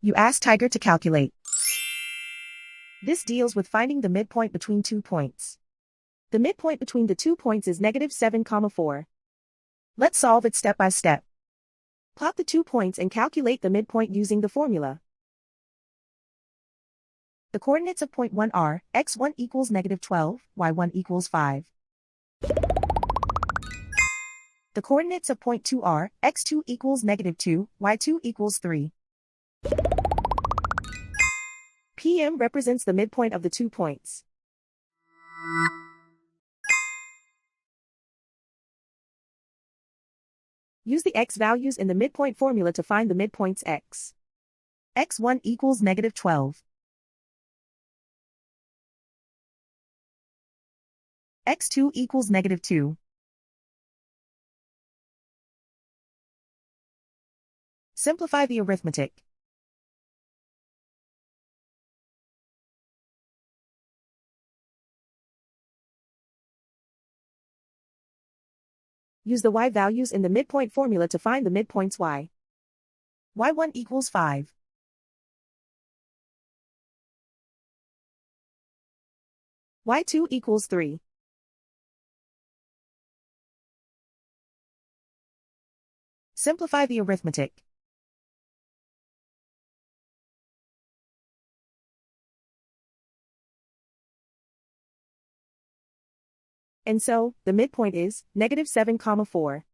You ask Tiger to calculate. This deals with finding the midpoint between 2 points. The midpoint between the 2 points is -7, 4. Let's solve it step by step. Plot the 2 points and calculate the midpoint using the formula. The coordinates of point 1 are x1 equals -12, y1 equals 5. The coordinates of point 2 are x2 equals -2, y2 equals 3. PM represents the midpoint of the 2 points. Use the x values in the midpoint formula to find the midpoints x. x1 equals -12. x2 equals -2. Simplify the arithmetic. Use the y values in the midpoint formula to find the midpoints y. y1 equals 5. y2 equals 3. Simplify the arithmetic. And so, the midpoint is -7, 4.